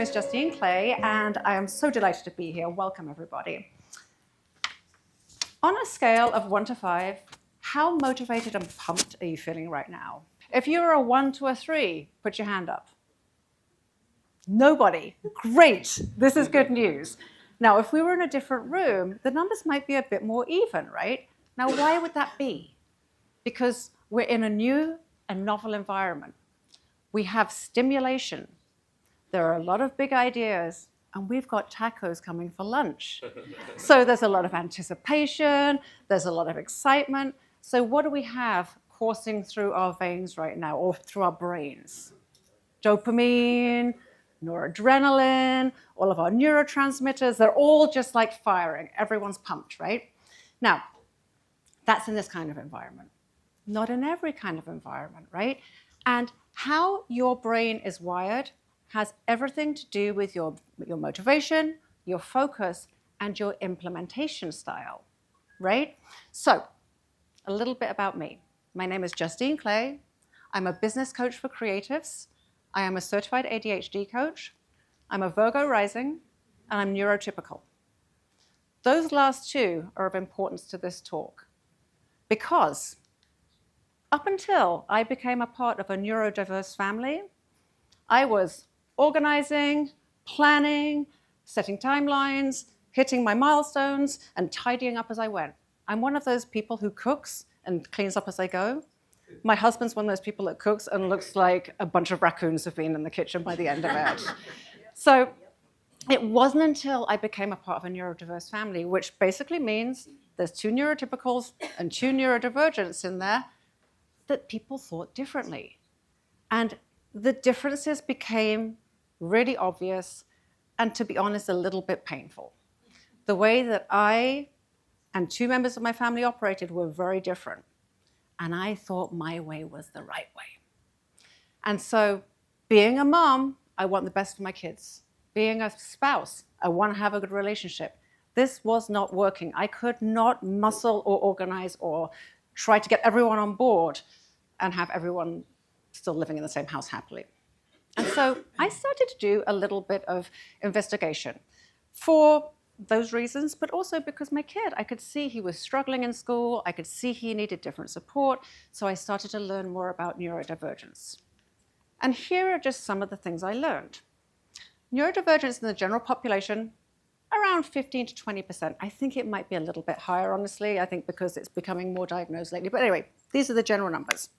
is Justine Clay, and I am so delighted to be here. Welcome, everybody. On a scale of 1 to 5, how motivated and pumped are you feeling right now? If you're a 1 to a 3, put your hand up. Nobody. Great. This is good news. Now, if we were in a different room, the numbers might be a bit more even, right? Now, why would that be? Because we're in a new and novel environment. We have stimulation. There are a lot of big ideas, and we've got tacos coming for lunch. So there's a lot of anticipation, there's a lot of excitement. So what do we have coursing through our veins right now, or through our brains? Dopamine, noradrenaline, all of our neurotransmitters, they're all just like firing. Everyone's pumped, right? Now, that's in this kind of environment. Not in every kind of environment, right? And how your brain is wired has everything to do with your motivation, your focus, and your implementation style, right? So, a little bit about me. My name is Justine Clay. I'm a business coach for creatives. I am a certified ADHD coach. I'm a Virgo rising, and I'm neurotypical. Those last two are of importance to this talk because up until I became a part of a neurodiverse family, I was organizing, planning, setting timelines, hitting my milestones, and tidying up as I went. I'm one of those people who cooks and cleans up as I go. My husband's one of those people that cooks and looks like a bunch of raccoons have been in the kitchen by the end of it. So it wasn't until I became a part of a neurodiverse family, which basically means there's 2 neurotypicals and 2 neurodivergents in there, that people thought differently. And the differences became really obvious and, to be honest, a little bit painful. The way that I and 2 members of my family operated were very different. And I thought my way was the right way. And so being a mom, I want the best for my kids. Being a spouse, I want to have a good relationship. This was not working. I could not muscle or organize or try to get everyone on board and have everyone still living in the same house happily. And so I started to do a little bit of investigation for those reasons, but also because my kid, I could see he was struggling in school. I could see he needed different support. So I started to learn more about neurodivergence. And here are just some of the things I learned. Neurodivergence in the general population, around 15 to 20%. I think it might be a little bit higher, honestly. I think because it's becoming more diagnosed lately. But anyway, these are the general numbers.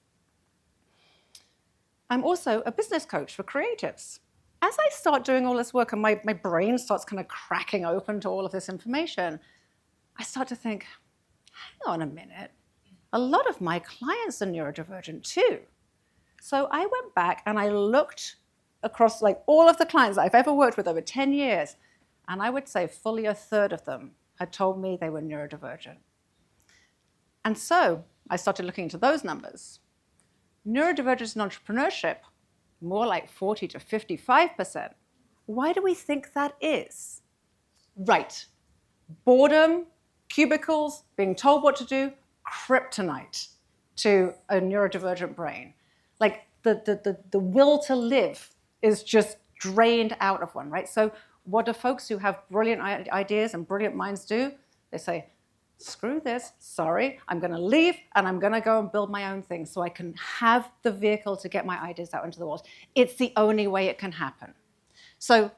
I'm also a business coach for creatives. As I start doing all this work and my brain starts kind of cracking open to all of this information, I start to think, hang on a minute, a lot of my clients are neurodivergent too. So I went back and I looked across like all of the clients that I've ever worked with over 10 years, and I would say fully a third of them had told me they were neurodivergent. And so I started looking into those numbers. Neurodivergence in entrepreneurship, more like 40 to 55%. Why do we think that is? Right. Boredom, cubicles, being told what to do, kryptonite to a neurodivergent brain. Like the will to live is just drained out of one, right? So what do folks who have brilliant ideas and brilliant minds do? They say, screw this, sorry, I'm going to leave and I'm going to go and build my own thing so I can have the vehicle to get my ideas out into the world. It's the only way it can happen. So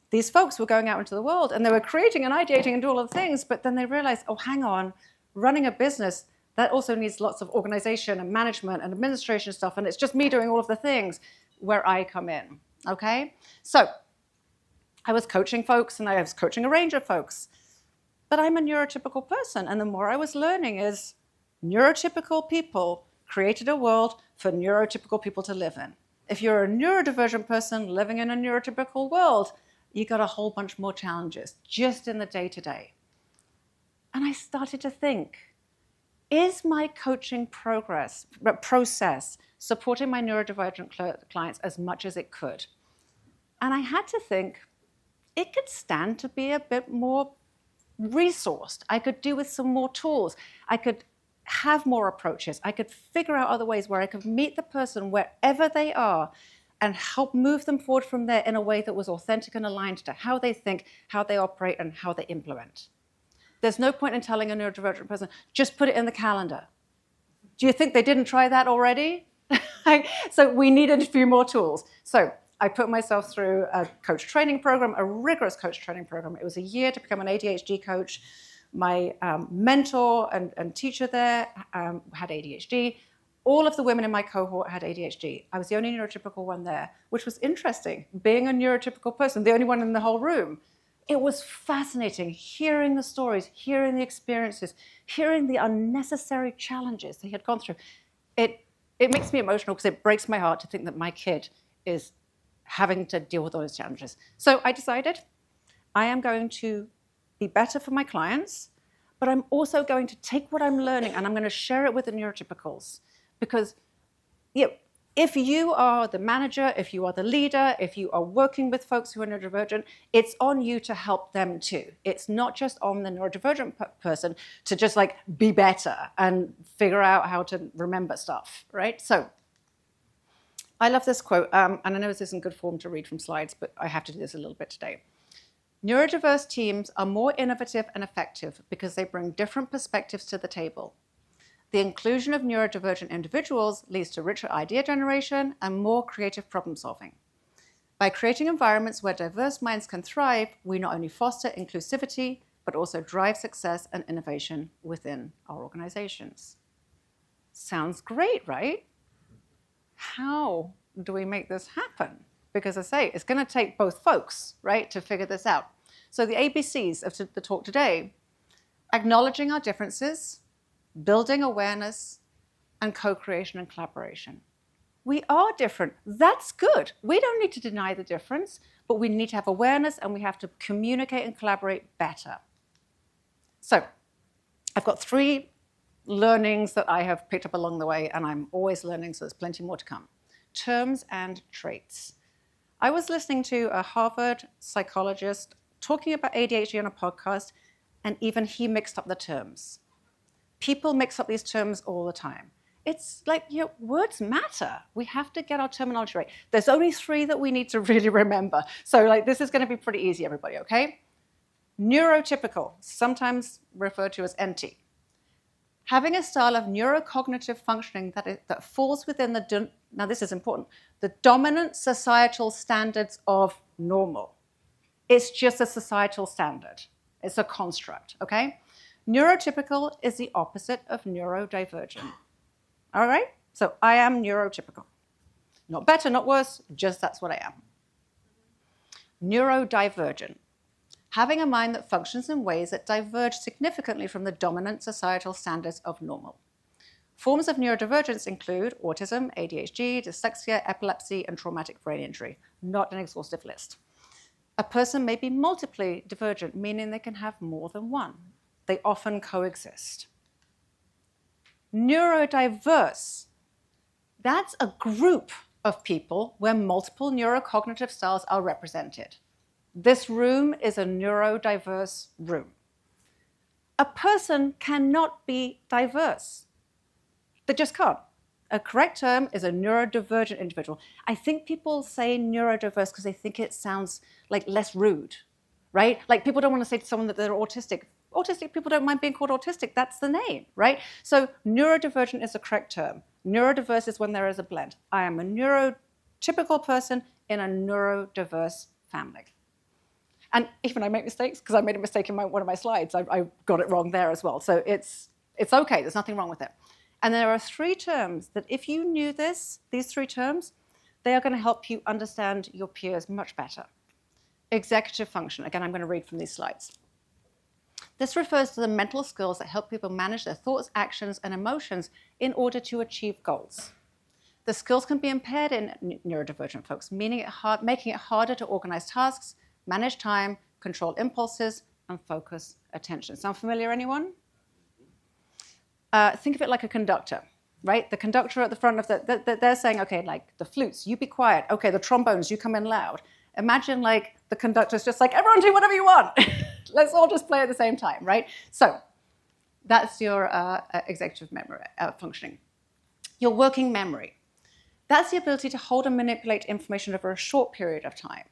these folks were going out into the world and they were creating and ideating and doing all of the things, but then they realized, oh, hang on, running a business, that also needs lots of organization and management and administration stuff, and it's just me doing all of the things where I come in, okay? So I was coaching folks and I was coaching a range of folks. But I'm a neurotypical person, and the more I was learning is neurotypical people created a world for neurotypical people to live in. If you're a neurodivergent person living in a neurotypical world, you got a whole bunch more challenges just in the day-to-day. And I started to think, is my coaching process supporting my neurodivergent clients as much as it could? And I had to think, it could stand to be a bit more resourced. I could do with some more tools. I could have more approaches. I could figure out other ways where I could meet the person wherever they are and help move them forward from there in a way that was authentic and aligned to how they think, how they operate, and how they implement. There's no point in telling a neurodivergent person, just put it in the calendar. Do you think they didn't try that already? So we needed a few more tools. So I put myself through a coach training program, a rigorous coach training program. It was a year to become an ADHD coach. My mentor and teacher there had ADHD. All of the women in my cohort had ADHD. I was the only neurotypical one there, which was interesting. Being a neurotypical person, the only one in the whole room. It was fascinating hearing the stories, hearing the experiences, hearing the unnecessary challenges they had gone through. It makes me emotional because it breaks my heart to think that my kid is having to deal with all those challenges. So I decided I am going to be better for my clients, but I'm also going to take what I'm learning and I'm going to share it with the neurotypicals. Because if you are the manager, if you are the leader, if you are working with folks who are neurodivergent, it's on you to help them too. It's not just on the neurodivergent person to just like be better and figure out how to remember stuff, right? So I love this quote, and I know this isn't good form to read from slides, but I have to do this a little bit today. Neurodiverse teams are more innovative and effective because they bring different perspectives to the table. The inclusion of neurodivergent individuals leads to richer idea generation and more creative problem solving. By creating environments where diverse minds can thrive, we not only foster inclusivity, but also drive success and innovation within our organizations. Sounds great, right? How do we make this happen? Because I say, it's going to take both folks, right, to figure this out. So the ABCs of the talk today, acknowledging our differences, building awareness, and co-creation and collaboration. We are different. That's good. We don't need to deny the difference, but we need to have awareness and we have to communicate and collaborate better. So I've got 3 learnings that I have picked up along the way, and I'm always learning, so there's plenty more to come. Terms and traits. I was listening to a Harvard psychologist talking about ADHD on a podcast, and even he mixed up the terms. People mix up these terms all the time. It's like, words matter. We have to get our terminology right. There's only 3 that we need to really remember. So this is going to be pretty easy, everybody, okay? Neurotypical, sometimes referred to as NT. Having a style of neurocognitive functioning that falls within now this is important, the dominant societal standards of normal. It's just a societal standard. It's a construct, okay? Neurotypical is the opposite of neurodivergent. All right? So I am neurotypical. Not better, not worse, just that's what I am. Neurodivergent. Having a mind that functions in ways that diverge significantly from the dominant societal standards of normal. Forms of neurodivergence include autism, ADHD, dyslexia, epilepsy, and traumatic brain injury. Not an exhaustive list. A person may be multiply divergent, meaning they can have more than one. They often coexist. Neurodiverse. That's a group of people where multiple neurocognitive styles are represented. This room is a neurodiverse room. A person cannot be diverse. They just can't. A correct term is a neurodivergent individual. I think people say neurodiverse because they think it sounds like less rude, right? Like people don't want to say to someone that they're autistic. Autistic people don't mind being called autistic. That's the name, right? So neurodivergent is the correct term. Neurodiverse is when there is a blend. I am a neurotypical person in a neurodiverse family. And even I make mistakes, because I made a mistake in one of my slides. I got it wrong there as well. So it's okay. There's nothing wrong with it. And there are 3 terms that if you knew these 3 terms, they are going to help you understand your peers much better. Executive function. Again, I'm going to read from these slides. This refers to the mental skills that help people manage their thoughts, actions, and emotions in order to achieve goals. The skills can be impaired in neurodivergent folks, making it harder to organize tasks, manage time, control impulses, and focus attention. Sound familiar, anyone? Think of it like a conductor, right? The conductor at the front of they're saying, okay, like the flutes, you be quiet. Okay, the trombones, you come in loud. Imagine like the conductor's just like, everyone do whatever you want. Let's all just play at the same time, right? So that's your executive memory functioning. Your working memory. That's the ability to hold and manipulate information over a short period of time.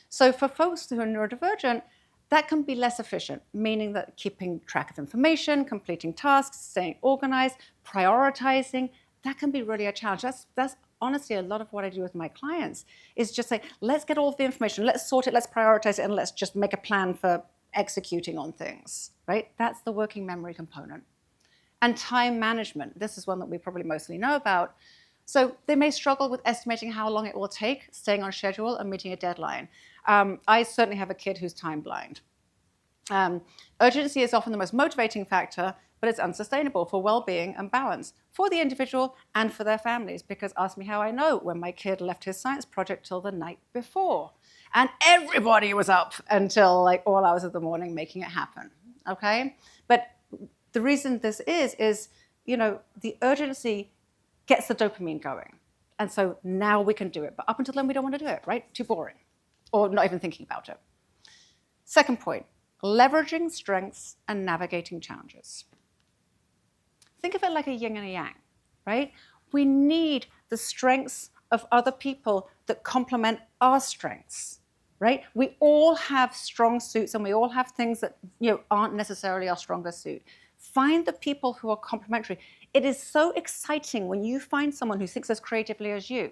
So for folks who are neurodivergent, that can be less efficient, meaning that keeping track of information, completing tasks, staying organized, prioritizing, that can be really a challenge. That's honestly a lot of what I do with my clients, is just say, let's get all of the information, let's sort it, let's prioritize it, and let's just make a plan for executing on things, right? That's the working memory component. And time management, this is one that we probably mostly know about. So they may struggle with estimating how long it will take, staying on schedule and meeting a deadline. I certainly have a kid who's time blind. Urgency is often the most motivating factor, but it's unsustainable for well-being and balance for the individual and for their families, because ask me how I know, when my kid left his science project till the night before. And everybody was up until like all hours of the morning making it happen, okay? But the reason this is, you know, the urgency gets the dopamine going. And so now we can do it. But up until then, we don't want to do it, right? Too boring, or not even thinking about it. Second point, leveraging strengths and navigating challenges. Think of it like a yin and a yang, right? We need the strengths of other people that complement our strengths, right? We all have strong suits and we all have things that, you know, aren't necessarily our strongest suit. Find the people who are complementary. It is so exciting when you find someone who thinks as creatively as you.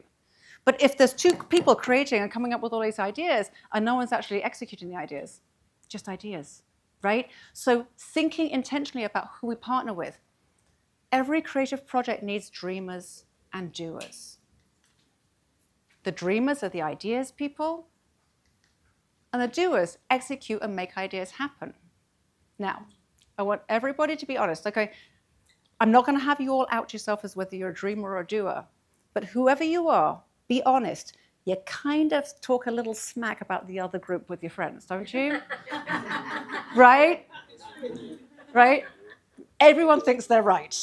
But if there's two people creating and coming up with all these ideas and no one's actually executing the ideas, just ideas, right? So thinking intentionally about who we partner with. Every creative project needs dreamers and doers. The dreamers are the ideas people, and the doers execute and make ideas happen. Now, I want everybody to be honest, okay? I'm not going to have you all out yourself as whether you're a dreamer or a doer, but whoever you are, be honest. You kind of talk a little smack about the other group with your friends, don't you? Right? Right? Everyone thinks they're right.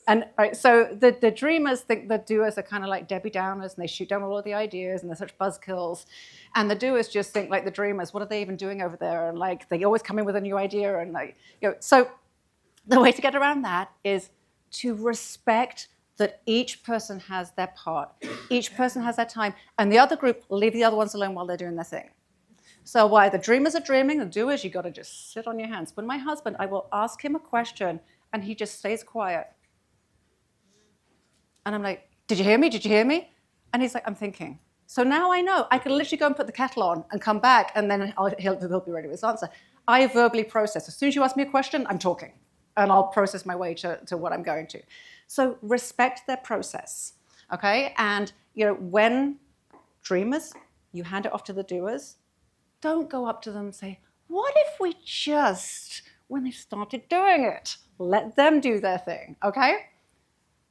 And right, so the dreamers think the doers are kind of like Debbie Downers, and they shoot down all of the ideas, and they're such buzzkills. And the doers just think like the dreamers, what are they even doing over there? And like they always come in with a new idea, and like, you know. So the way to get around that is to respect that each person has their part, each person has their time, and the other group leave the other ones alone while they're doing their thing. So while the dreamers are dreaming, the doers, you got to just sit on your hands. When my husband, I will ask him a question, and he just stays quiet. And I'm like, did you hear me? Did you hear me? And he's like, I'm thinking. So now I know. I can literally go and put the kettle on and come back, and then he'll be ready with his answer. I verbally process. As soon as you ask me a question, I'm talking. And I'll process my way to what I'm going to. So respect their process, okay? And you know, when dreamers, you hand it off to the doers, don't go up to them and say, what if we just, when they started doing it, let them do their thing, okay?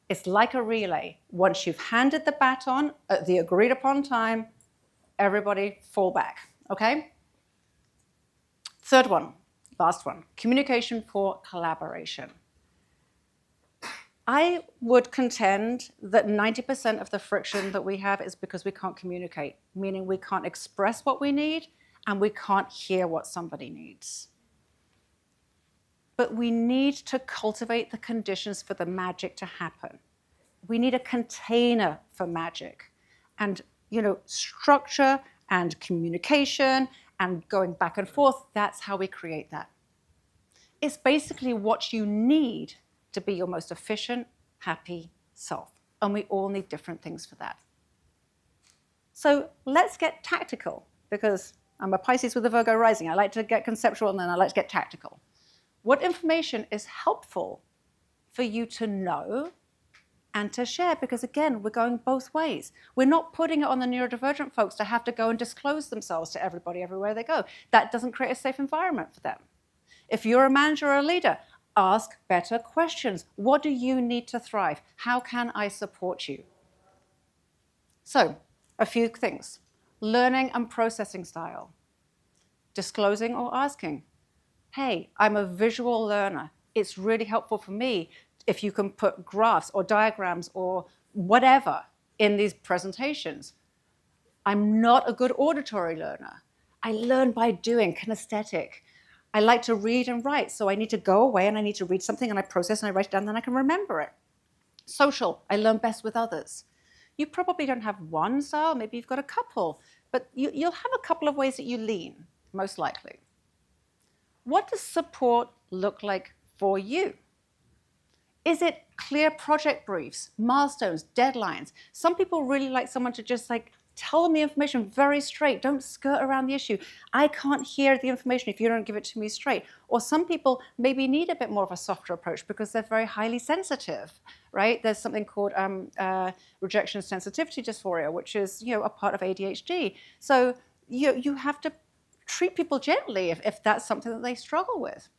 It's like a relay. Once you've handed the baton at the agreed upon time, everybody fall back, okay? Third one, last one, communication for collaboration. I would contend that 90% of the friction that we have is because we can't communicate, meaning we can't express what we need and we can't hear what somebody needs. But we need to cultivate the conditions for the magic to happen. We need a container for magic. And, you know, structure and communication and going back and forth, that's how we create that. It's basically what you need to be your most efficient, happy self. And we all need different things for that. So let's get tactical, because I'm a Pisces with a Virgo rising. I like to get conceptual, and then I like to get tactical. What information is helpful for you to know and to share? Because again, we're going both ways. We're not putting it on the neurodivergent folks to have to go and disclose themselves to everybody everywhere they go. That doesn't create a safe environment for them. If you're a manager or a leader, ask better questions. What do you need to thrive? How can I support you? So, a few things. Learning and processing style. Disclosing or asking. Hey, I'm a visual learner. It's really helpful for me if you can put graphs or diagrams or whatever in these presentations. I'm not a good auditory learner. I learn by doing, kinesthetic. I like to read and write, so I need to go away and I need to read something and I process and I write it down and then I can remember it. Social, I learn best with others. You probably don't have one style, maybe you've got a couple, but you'll have a couple of ways that you lean, most likely. What does support look like for you? Is it clear project briefs, milestones, deadlines? Some people really like someone to just like tell them the information very straight. Don't skirt around the issue. I can't hear the information if you don't give it to me straight. Or some people maybe need a bit more of a softer approach because they're very highly sensitive, right? There's something called rejection sensitivity dysphoria, which is a part of ADHD. So you have to treat people gently if that's something that they struggle with.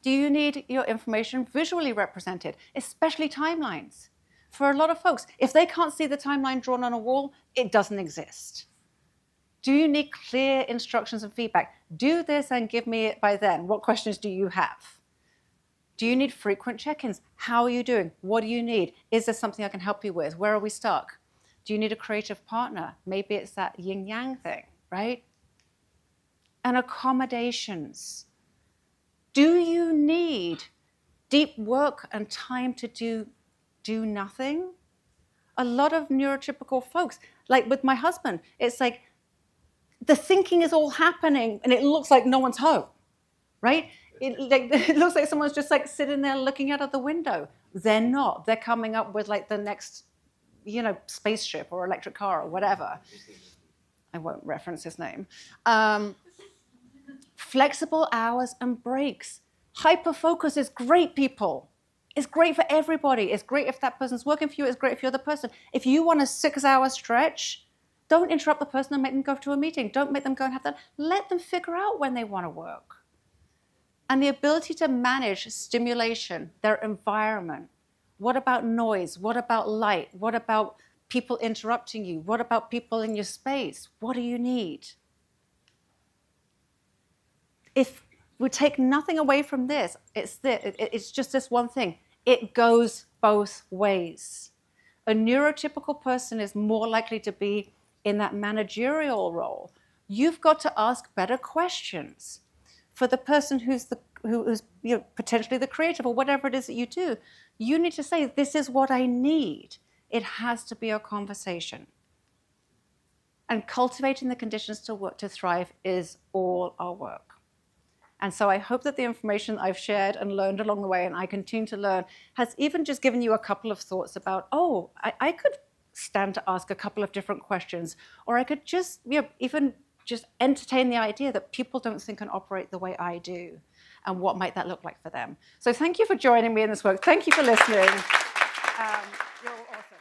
Do you need your information visually represented, especially timelines? For a lot of folks, if they can't see the timeline drawn on a wall, it doesn't exist. Do you need clear instructions and feedback? Do this and give me it by then. What questions do you have? Do you need frequent check-ins? How are you doing? What do you need? Is there something I can help you with? Where are we stuck? Do you need a creative partner? Maybe it's that yin-yang thing, right? And accommodations. Do you need deep work and time to do nothing? A lot of neurotypical folks, like with my husband, it's like the thinking is all happening and it looks like no one's home, right? It looks like someone's just like sitting there looking out of the window. They're not. They're coming up with like the next, spaceship or electric car or whatever. I won't reference his name. Flexible hours and breaks. Hyperfocus is great, people. It's great for everybody. It's great if that person's working for you. It's great if you're the person. If you want a 6-hour stretch, don't interrupt the person and make them go to a meeting. Don't make them go and have that. Let them figure out when they want to work. And the ability to manage stimulation, their environment. What about noise? What about light? What about people interrupting you? What about people in your space? What do you need? If we take nothing away from this, it's just this one thing. It goes both ways. A neurotypical person is more likely to be in that managerial role. You've got to ask better questions. For the person who's potentially the creative or whatever it is that you do, you need to say, this is what I need. It has to be a conversation. And cultivating the conditions to thrive is all our work. And so I hope that the information I've shared and learned along the way, and I continue to learn, has even just given you a couple of thoughts about, I could stand to ask a couple of different questions, or I could just, even just entertain the idea that people don't think and operate the way I do, and what might that look like for them. So thank you for joining me in this work. Thank you for listening. You're awesome.